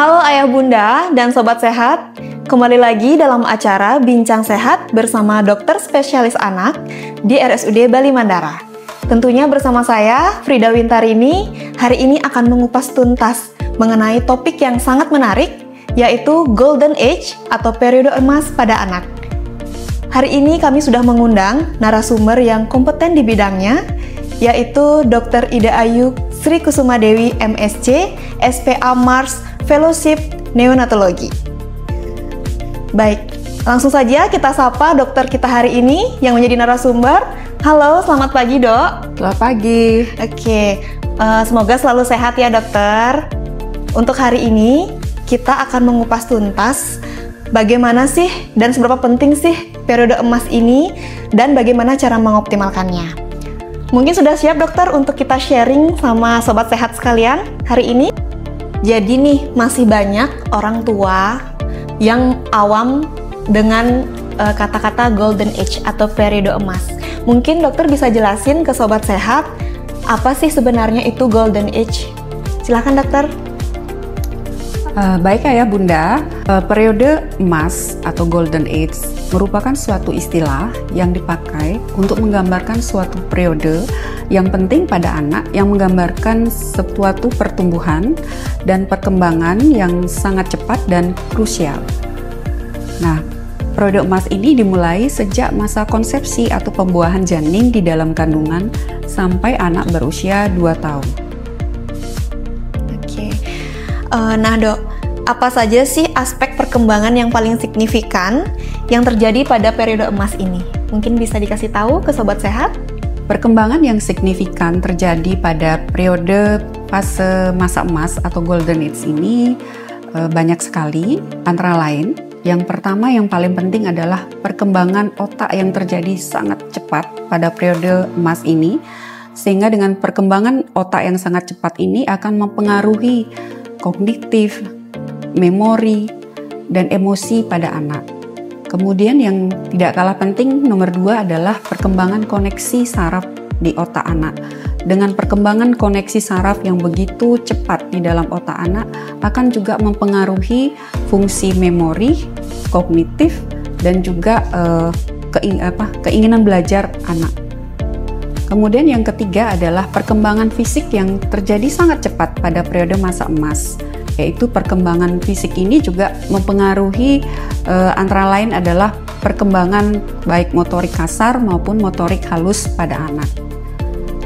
Halo ayah bunda dan sobat sehat, kembali lagi dalam acara Bincang Sehat bersama dokter spesialis anak di RSUD Bali Mandara. Tentunya bersama saya, Frida Wintarini, hari ini akan mengupas tuntas mengenai topik yang sangat menarik, yaitu Golden Age atau periode emas pada anak. Hari ini kami sudah mengundang narasumber yang kompeten di bidangnya, yaitu Dr. Ida Ayu Sri Kusuma Dewi MSc, SPA Mars Fellowship Neonatologi. Baik, langsung saja kita sapa dokter kita hari ini yang menjadi narasumber. Halo, selamat pagi dok. Selamat pagi. Oke, semoga selalu sehat ya dokter. Untuk hari ini kita akan mengupas tuntas bagaimana sih dan seberapa penting sih periode emas ini dan bagaimana cara mengoptimalkannya. Mungkin sudah siap dokter untuk kita sharing sama sobat sehat sekalian hari ini? Jadi nih, masih banyak orang tua yang awam dengan kata-kata Golden Age atau periode emas. Mungkin dokter bisa jelasin ke sobat sehat, apa sih sebenarnya itu Golden Age? Silakan dokter. Baik ayah bunda, periode emas atau Golden Age merupakan suatu istilah yang dipakai untuk menggambarkan suatu periode yang penting pada anak, yang menggambarkan suatu pertumbuhan dan perkembangan yang sangat cepat dan krusial. Nah, periode emas ini dimulai sejak masa konsepsi atau pembuahan janin di dalam kandungan sampai anak berusia 2 tahun. Oke. Nah dok, apa saja sih aspek perkembangan yang paling signifikan yang terjadi pada periode emas ini? Mungkin bisa dikasih tahu ke sobat sehat? Perkembangan yang signifikan terjadi pada periode fase masa emas atau Golden Age ini banyak sekali, antara lain yang pertama yang paling penting adalah perkembangan otak yang terjadi sangat cepat pada periode emas ini, sehingga dengan perkembangan otak yang sangat cepat ini akan mempengaruhi kognitif, memori, dan emosi pada anak. Kemudian yang tidak kalah penting nomor 2 adalah perkembangan koneksi saraf di otak anak. Dengan perkembangan koneksi saraf yang begitu cepat di dalam otak anak akan juga mempengaruhi fungsi memori, kognitif, dan juga keinginan belajar anak. Kemudian yang ketiga adalah perkembangan fisik yang terjadi sangat cepat pada periode masa emas, yaitu perkembangan fisik ini juga mempengaruhi antara lain adalah perkembangan baik motorik kasar maupun motorik halus pada anak.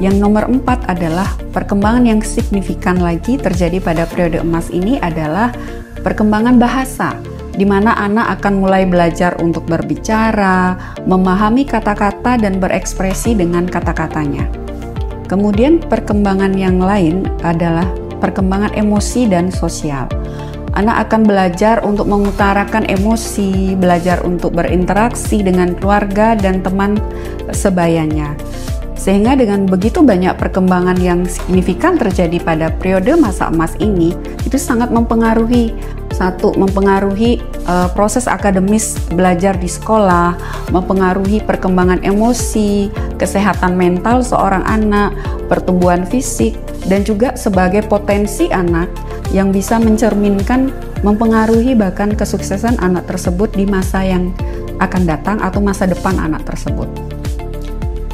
Yang nomor 4 adalah perkembangan yang signifikan lagi terjadi pada periode emas ini adalah perkembangan bahasa, di mana anak akan mulai belajar untuk berbicara, memahami kata-kata dan berekspresi dengan kata-katanya. Kemudian perkembangan yang lain adalah perkembangan emosi dan sosial. Anak akan belajar untuk mengutarakan emosi, belajar untuk berinteraksi dengan keluarga dan teman sebayanya. Sehingga dengan begitu banyak perkembangan yang signifikan terjadi pada periode masa emas ini, itu sangat mempengaruhi proses akademis belajar di sekolah, mempengaruhi perkembangan emosi, kesehatan mental seorang anak, pertumbuhan fisik, dan juga sebagai potensi anak yang bisa mencerminkan, mempengaruhi bahkan kesuksesan anak tersebut di masa yang akan datang atau masa depan anak tersebut.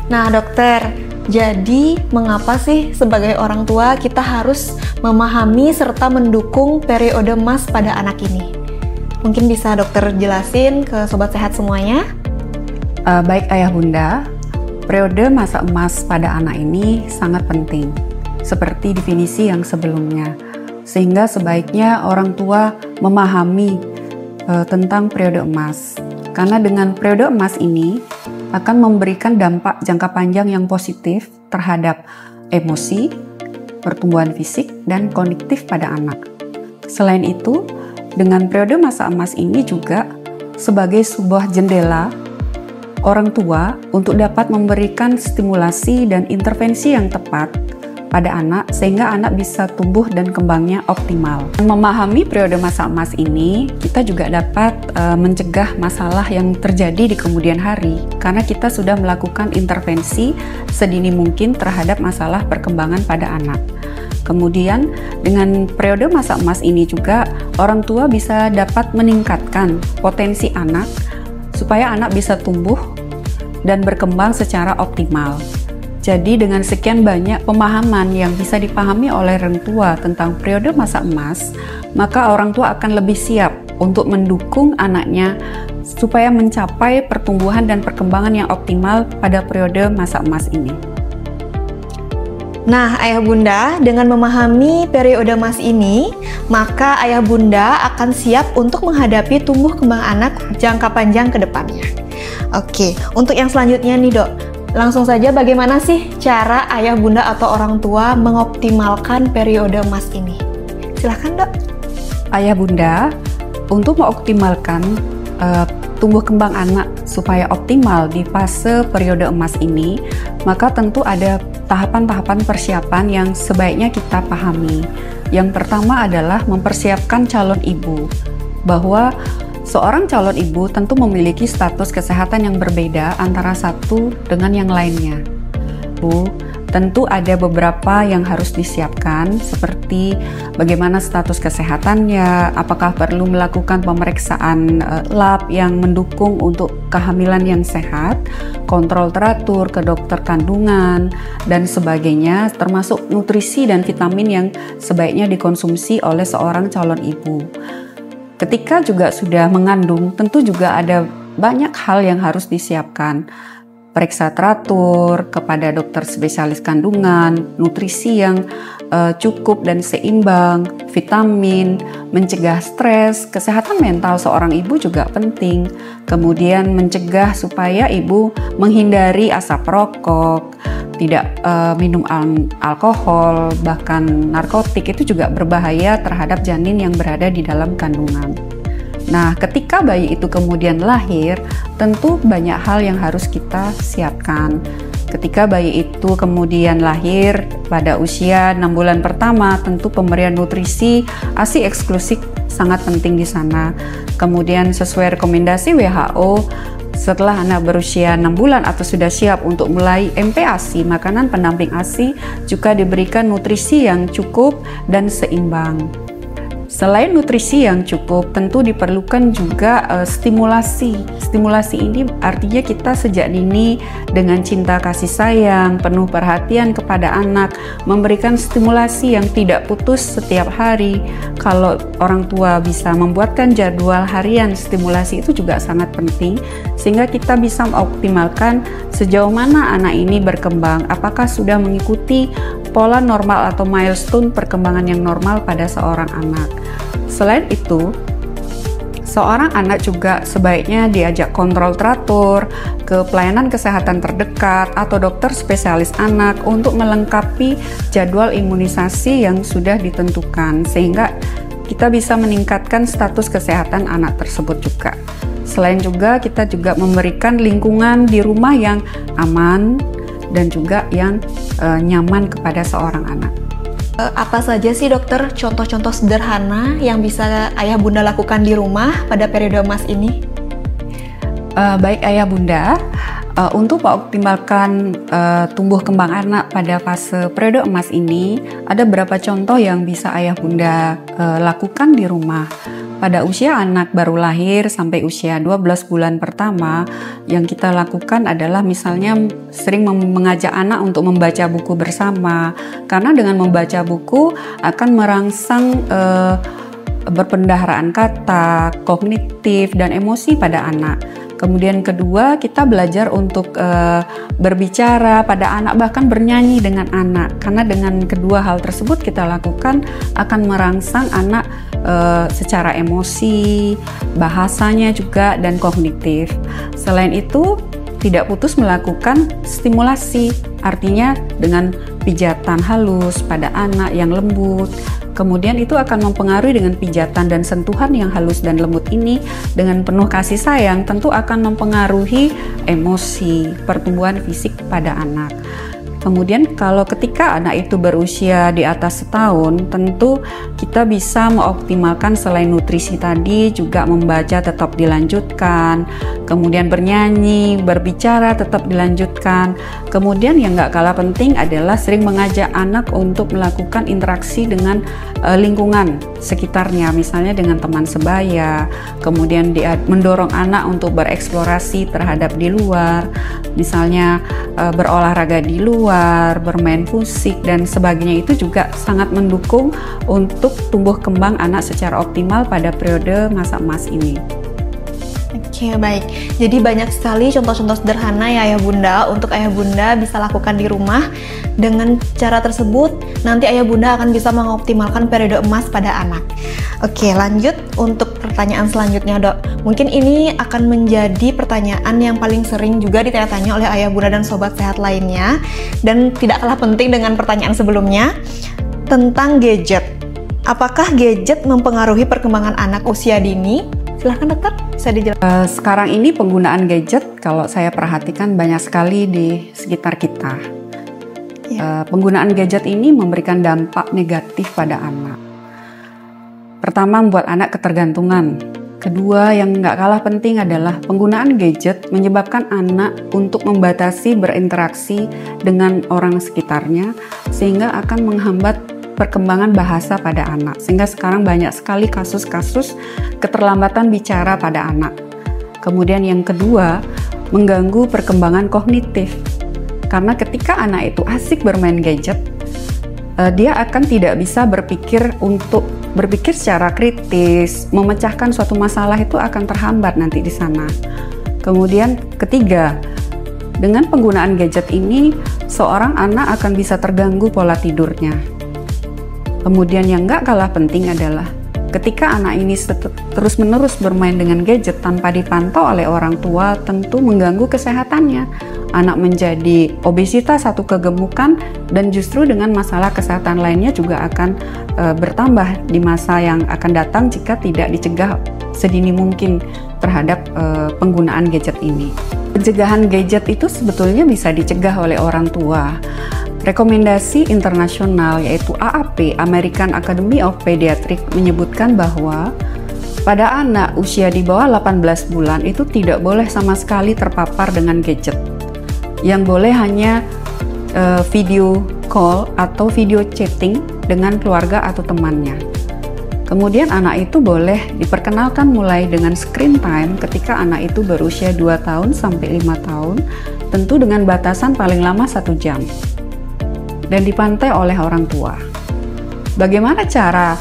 Nah dokter, jadi mengapa sih sebagai orang tua kita harus memahami serta mendukung periode emas pada anak ini? Mungkin bisa dokter jelasin ke sobat sehat semuanya? Baik ayah bunda, periode masa emas pada anak ini sangat penting, seperti definisi yang sebelumnya. Sehingga sebaiknya orang tua memahami tentang periode emas. Karena dengan periode emas ini akan memberikan dampak jangka panjang yang positif terhadap emosi, pertumbuhan fisik, dan kognitif pada anak. Selain itu, dengan periode masa emas ini juga sebagai sebuah jendela orang tua untuk dapat memberikan stimulasi dan intervensi yang tepat pada anak sehingga anak bisa tumbuh dan kembangnya optimal. Memahami periode masa emas ini, kita juga dapat mencegah masalah yang terjadi di kemudian hari karena kita sudah melakukan intervensi sedini mungkin terhadap masalah perkembangan pada anak. Kemudian dengan periode masa emas ini juga orang tua bisa dapat meningkatkan potensi anak supaya anak bisa tumbuh dan berkembang secara optimal. Jadi dengan sekian banyak pemahaman yang bisa dipahami oleh orang tua tentang periode masa emas, maka orang tua akan lebih siap untuk mendukung anaknya supaya mencapai pertumbuhan dan perkembangan yang optimal pada periode masa emas ini. Nah, ayah bunda, dengan memahami periode emas ini, maka ayah bunda akan siap untuk menghadapi tumbuh kembang anak jangka panjang ke depannya. Oke, untuk yang selanjutnya nih dok, langsung saja bagaimana sih cara ayah bunda atau orang tua mengoptimalkan periode emas ini? Silahkan dok. Ayah bunda, untuk mengoptimalkan tumbuh kembang anak supaya optimal di fase periode emas ini, maka tentu ada tahapan-tahapan persiapan yang sebaiknya kita pahami. Yang pertama adalah mempersiapkan calon ibu, bahwa seorang calon ibu tentu memiliki status kesehatan yang berbeda antara satu dengan yang lainnya. Tentu ada beberapa yang harus disiapkan, seperti bagaimana status kesehatannya, apakah perlu melakukan pemeriksaan lab yang mendukung untuk kehamilan yang sehat, kontrol teratur ke dokter kandungan, dan sebagainya, termasuk nutrisi dan vitamin yang sebaiknya dikonsumsi oleh seorang calon ibu. Ketika juga sudah mengandung, tentu juga ada banyak hal yang harus disiapkan. Periksa teratur kepada dokter spesialis kandungan, nutrisi yang cukup dan seimbang, vitamin, mencegah stres, kesehatan mental seorang ibu juga penting. Kemudian mencegah supaya ibu menghindari asap rokok, tidak minum alkohol, bahkan narkotik, itu juga berbahaya terhadap janin yang berada di dalam kandungan. Nah, ketika bayi itu kemudian lahir, tentu banyak hal yang harus kita siapkan. Ketika bayi itu kemudian lahir pada usia 6 bulan pertama, tentu pemberian nutrisi ASI eksklusif sangat penting di sana. Kemudian sesuai rekomendasi WHO, setelah anak berusia 6 bulan atau sudah siap untuk mulai MPASI, makanan pendamping ASI, juga diberikan nutrisi yang cukup dan seimbang. Selain nutrisi yang cukup, tentu diperlukan juga stimulasi. Stimulasi ini artinya kita sejak dini dengan cinta kasih sayang, penuh perhatian kepada anak, memberikan stimulasi yang tidak putus setiap hari. Kalau orang tua bisa membuatkan jadwal harian stimulasi, itu juga sangat penting, sehingga kita bisa mengoptimalkan sejauh mana anak ini berkembang, apakah sudah mengikuti pola normal atau milestone perkembangan yang normal pada seorang anak. Selain itu, seorang anak juga sebaiknya diajak kontrol teratur ke pelayanan kesehatan terdekat atau dokter spesialis anak untuk melengkapi jadwal imunisasi yang sudah ditentukan, sehingga kita bisa meningkatkan status kesehatan anak tersebut juga. Selain juga, kita juga memberikan lingkungan di rumah yang aman dan juga yang nyaman kepada seorang anak. Apa saja sih dokter contoh-contoh sederhana yang bisa ayah bunda lakukan di rumah pada periode emas ini? Baik ayah bunda, untuk mengoptimalkan tumbuh kembang anak pada fase periode emas ini, ada beberapa contoh yang bisa ayah bunda lakukan di rumah. Pada usia anak baru lahir sampai usia 12 bulan pertama, yang kita lakukan adalah misalnya sering mengajak anak untuk membaca buku bersama, karena dengan membaca buku akan merangsang berpendaharaan kata, kognitif, dan emosi pada anak. Kemudian kedua, kita belajar untuk berbicara pada anak, bahkan bernyanyi dengan anak, karena dengan kedua hal tersebut kita lakukan akan merangsang anak secara emosi, bahasanya juga, dan kognitif. Selain itu, tidak putus melakukan stimulasi, artinya dengan pijatan halus pada anak yang lembut. Kemudian itu akan mempengaruhi dengan pijatan dan sentuhan yang halus dan lembut ini dengan penuh kasih sayang, tentu akan mempengaruhi emosi, pertumbuhan fisik pada anak. Kemudian kalau ketika anak itu berusia di atas setahun, tentu kita bisa mengoptimalkan selain nutrisi tadi juga membaca tetap dilanjutkan, kemudian bernyanyi, berbicara tetap dilanjutkan. Kemudian yang nggak kalah penting adalah sering mengajak anak untuk melakukan interaksi dengan lingkungan sekitarnya, misalnya dengan teman sebaya, kemudian mendorong anak untuk bereksplorasi terhadap di luar, misalnya berolahraga di luar, bermain musik dan sebagainya. Itu juga sangat mendukung untuk tumbuh kembang anak secara optimal pada periode masa emas ini. Oke, baik. Jadi banyak sekali contoh-contoh sederhana ya Ayah Bunda untuk Ayah Bunda bisa lakukan di rumah. Dengan cara tersebut, nanti Ayah Bunda akan bisa mengoptimalkan periode emas pada anak. Oke, lanjut untuk pertanyaan selanjutnya, Dok. Mungkin ini akan menjadi pertanyaan yang paling sering juga ditanya-tanya oleh Ayah Bunda dan Sobat Sehat lainnya, dan tidak kalah penting dengan pertanyaan sebelumnya tentang gadget. Apakah gadget mempengaruhi perkembangan anak usia dini? Silahkan dokter, bisa dijelaskan. Sekarang ini penggunaan gadget kalau saya perhatikan banyak sekali di sekitar kita. Ya. Penggunaan gadget ini memberikan dampak negatif pada anak. Pertama, membuat anak ketergantungan. Kedua, yang nggak kalah penting adalah penggunaan gadget menyebabkan anak untuk membatasi berinteraksi dengan orang sekitarnya sehingga akan menghambat perkembangan bahasa pada anak, sehingga sekarang banyak sekali kasus-kasus keterlambatan bicara pada anak. Kemudian yang kedua, mengganggu perkembangan kognitif, karena ketika anak itu asik bermain gadget, dia akan tidak bisa berpikir secara kritis, memecahkan suatu masalah itu akan terhambat nanti di sana. Kemudian ketiga, dengan penggunaan gadget ini, seorang anak akan bisa terganggu pola tidurnya. Kemudian yang nggak kalah penting adalah ketika anak ini terus-menerus bermain dengan gadget tanpa dipantau oleh orang tua, tentu mengganggu kesehatannya. Anak menjadi obesitas, satu kegemukan, dan justru dengan masalah kesehatan lainnya juga akan bertambah di masa yang akan datang jika tidak dicegah sedini mungkin terhadap penggunaan gadget ini. Pencegahan gadget itu sebetulnya bisa dicegah oleh orang tua. Rekomendasi internasional yaitu AAP, American Academy of Pediatrics, menyebutkan bahwa pada anak usia di bawah 18 bulan itu tidak boleh sama sekali terpapar dengan gadget. Yang boleh hanya video call atau video chatting dengan keluarga atau temannya. Kemudian anak itu boleh diperkenalkan mulai dengan screen time ketika anak itu berusia 2 tahun sampai 5 tahun, tentu dengan batasan paling lama 1 jam. Dan dipantau oleh orang tua. Bagaimana cara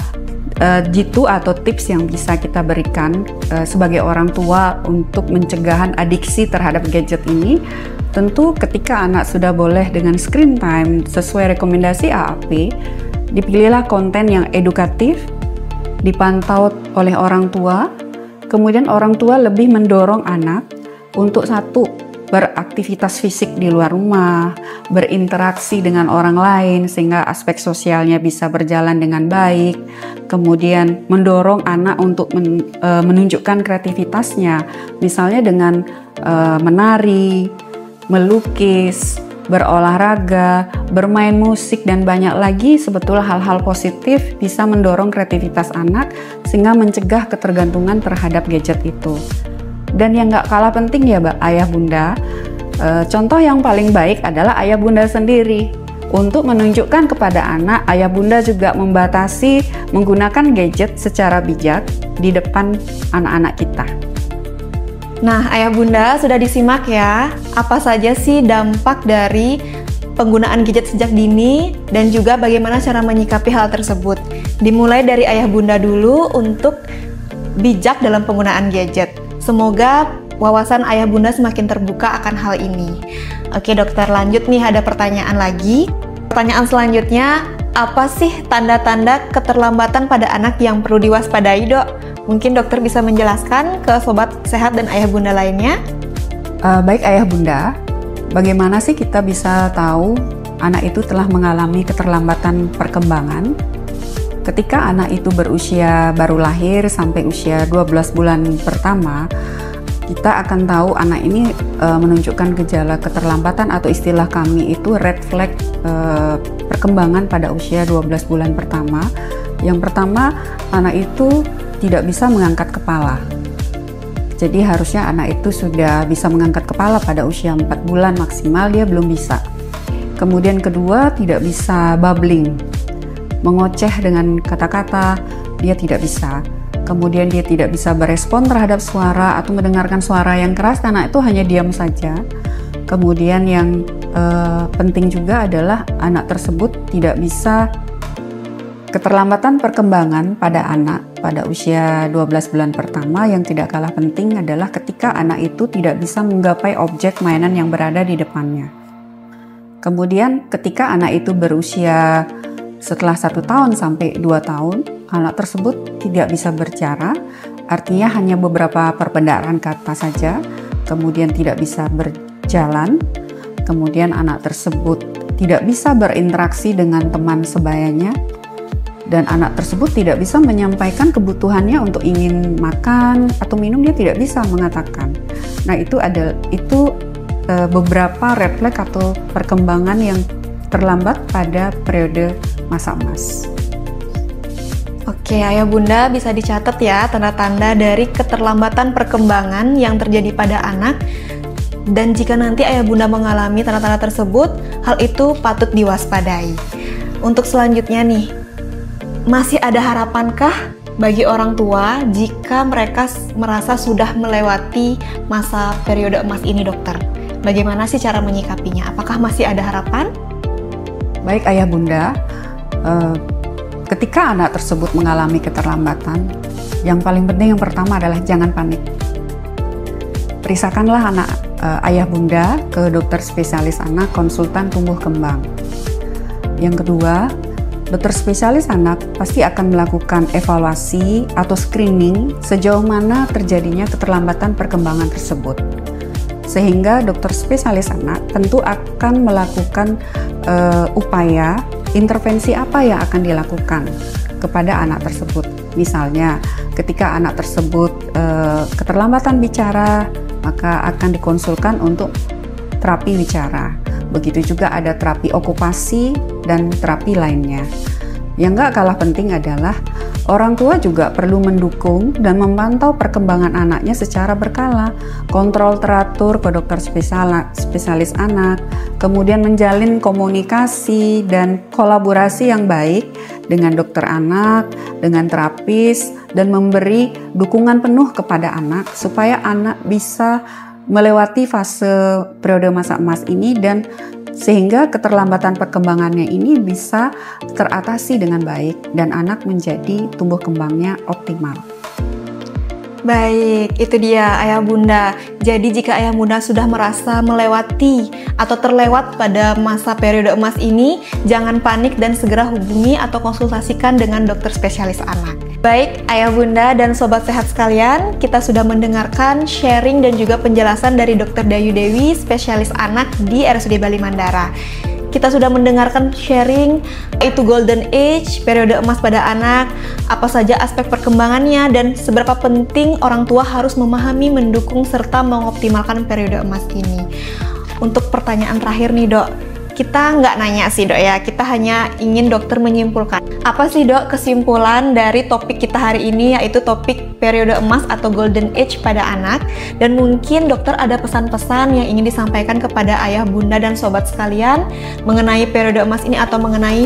jitu atau tips yang bisa kita berikan sebagai orang tua untuk mencegahan adiksi terhadap gadget ini? Tentu ketika anak sudah boleh dengan screen time sesuai rekomendasi AAP, dipilihlah konten yang edukatif, dipantau oleh orang tua, kemudian orang tua lebih mendorong anak untuk satu, beraktivitas fisik di luar rumah, berinteraksi dengan orang lain sehingga aspek sosialnya bisa berjalan dengan baik, kemudian mendorong anak untuk menunjukkan kreativitasnya, misalnya dengan menari, melukis, berolahraga, bermain musik, dan banyak lagi. Sebetulnya hal-hal positif bisa mendorong kreativitas anak sehingga mencegah ketergantungan terhadap gadget itu. Dan yang nggak kalah penting ya Ayah Bunda, contoh yang paling baik adalah Ayah Bunda sendiri. Untuk menunjukkan kepada anak, Ayah Bunda juga membatasi menggunakan gadget secara bijak di depan anak-anak kita. Nah, Ayah Bunda sudah disimak ya, apa saja sih dampak dari penggunaan gadget sejak dini dan juga bagaimana cara menyikapi hal tersebut. Dimulai dari Ayah Bunda dulu untuk bijak dalam penggunaan gadget. Semoga wawasan Ayah Bunda semakin terbuka akan hal ini. Oke dokter, lanjut nih, ada pertanyaan lagi. Pertanyaan selanjutnya, apa sih tanda-tanda keterlambatan pada anak yang perlu diwaspadai, Dok? Mungkin dokter bisa menjelaskan ke Sobat Sehat dan Ayah Bunda lainnya? Baik Ayah Bunda, bagaimana sih kita bisa tahu anak itu telah mengalami keterlambatan perkembangan? Ketika anak itu berusia baru lahir sampai usia 12 bulan pertama, kita akan tahu anak ini menunjukkan gejala keterlambatan atau istilah kami itu red flag perkembangan pada usia 12 bulan pertama. Yang pertama, anak itu tidak bisa mengangkat kepala. Jadi harusnya anak itu sudah bisa mengangkat kepala pada usia 4 bulan maksimal, dia belum bisa. Kemudian kedua, tidak bisa babbling, mengoceh dengan kata-kata, dia tidak bisa. Kemudian dia tidak bisa berespon terhadap suara atau mendengarkan suara yang keras, anak itu hanya diam saja. Kemudian yang penting juga adalah anak tersebut tidak bisa, keterlambatan perkembangan pada anak pada usia 12 bulan pertama yang tidak kalah penting adalah ketika anak itu tidak bisa menggapai objek mainan yang berada di depannya. Kemudian ketika anak itu berusia setelah 1 tahun sampai 2 tahun, anak tersebut tidak bisa berbicara, artinya hanya beberapa perbedaan kata saja, kemudian tidak bisa berjalan, kemudian anak tersebut tidak bisa berinteraksi dengan teman sebayanya, dan anak tersebut tidak bisa menyampaikan kebutuhannya untuk ingin makan atau minum, dia tidak bisa mengatakan. Nah, itu beberapa red flag atau perkembangan yang terlambat pada periode masa emas. Oke, Ayah Bunda bisa dicatat ya tanda-tanda dari keterlambatan perkembangan yang terjadi pada anak. Dan jika nanti Ayah Bunda mengalami tanda-tanda tersebut, hal itu patut diwaspadai. Untuk selanjutnya nih, masih ada harapankah bagi orang tua jika mereka merasa sudah melewati masa periode emas ini, dokter? Bagaimana sih cara menyikapinya? Apakah masih ada harapan? Baik Ayah Bunda, ketika anak tersebut mengalami keterlambatan, yang paling penting yang pertama adalah jangan panik. Periksakanlah anak Ayah Bunda ke dokter spesialis anak konsultan tumbuh kembang. Yang kedua, dokter spesialis anak pasti akan melakukan evaluasi atau screening sejauh mana terjadinya keterlambatan perkembangan tersebut. Sehingga dokter spesialis anak tentu akan melakukan upaya intervensi apa yang akan dilakukan kepada anak tersebut. Misalnya, ketika anak tersebut keterlambatan bicara, maka akan dikonsulkan untuk terapi bicara. Begitu juga ada terapi okupasi dan terapi lainnya. Yang nggak kalah penting adalah orang tua juga perlu mendukung dan memantau perkembangan anaknya secara berkala, kontrol teratur ke dokter spesialis anak, kemudian menjalin komunikasi dan kolaborasi yang baik dengan dokter anak, dengan terapis, dan memberi dukungan penuh kepada anak supaya anak bisa melewati fase periode masa emas ini dan sehingga keterlambatan perkembangannya ini bisa teratasi dengan baik dan anak menjadi tumbuh kembangnya optimal. Baik, itu dia Ayah Bunda. Jadi jika Ayah Bunda sudah merasa melewati atau terlewat pada masa periode emas ini, jangan panik dan segera hubungi atau konsultasikan dengan dokter spesialis anak. Baik, Ayah Bunda dan Sobat Sehat sekalian, kita sudah mendengarkan sharing dan juga penjelasan dari Dr. Dayu Dewi, spesialis anak di RSUD Bali Mandara. Kita sudah mendengarkan sharing itu golden age, periode emas pada anak, apa saja aspek perkembangannya, dan seberapa penting orang tua harus memahami, mendukung, serta mengoptimalkan periode emas ini. Untuk pertanyaan terakhir nih dok, kita nggak nanya sih dok ya, kita hanya ingin dokter menyimpulkan. Apa sih dok kesimpulan dari topik kita hari ini, yaitu topik periode emas atau golden age pada anak? Dan mungkin dokter ada pesan-pesan yang ingin disampaikan kepada ayah bunda dan sobat sekalian mengenai periode emas ini atau mengenai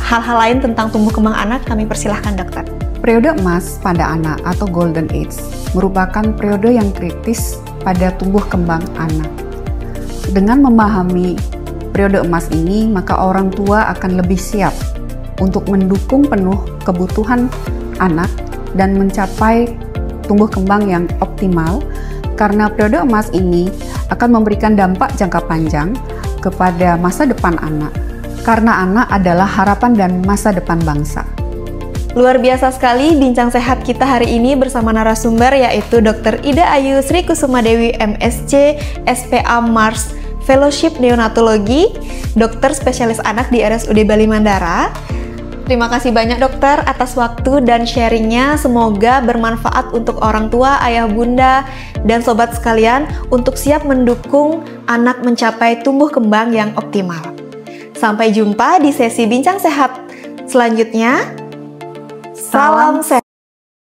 hal-hal lain tentang tumbuh kembang anak. Kami persilahkan dokter. Periode emas pada anak atau golden age merupakan periode yang kritis pada tumbuh kembang anak. Dengan memahami periode emas ini, maka orang tua akan lebih siap untuk mendukung penuh kebutuhan anak dan mencapai tumbuh kembang yang optimal, karena periode emas ini akan memberikan dampak jangka panjang kepada masa depan anak, karena anak adalah harapan dan masa depan bangsa. Luar biasa sekali bincang sehat kita hari ini bersama narasumber yaitu Dr. Ida Ayu Sri Kusuma Dewi MSc, SPA Mars Fellowship Neonatologi, dokter spesialis anak di RSUD Bali Mandara. Terima kasih banyak dokter atas waktu dan sharingnya. Semoga bermanfaat untuk orang tua, ayah bunda, dan sobat sekalian untuk siap mendukung anak mencapai tumbuh kembang yang optimal. Sampai jumpa di sesi Bincang Sehat selanjutnya. Salam sehat.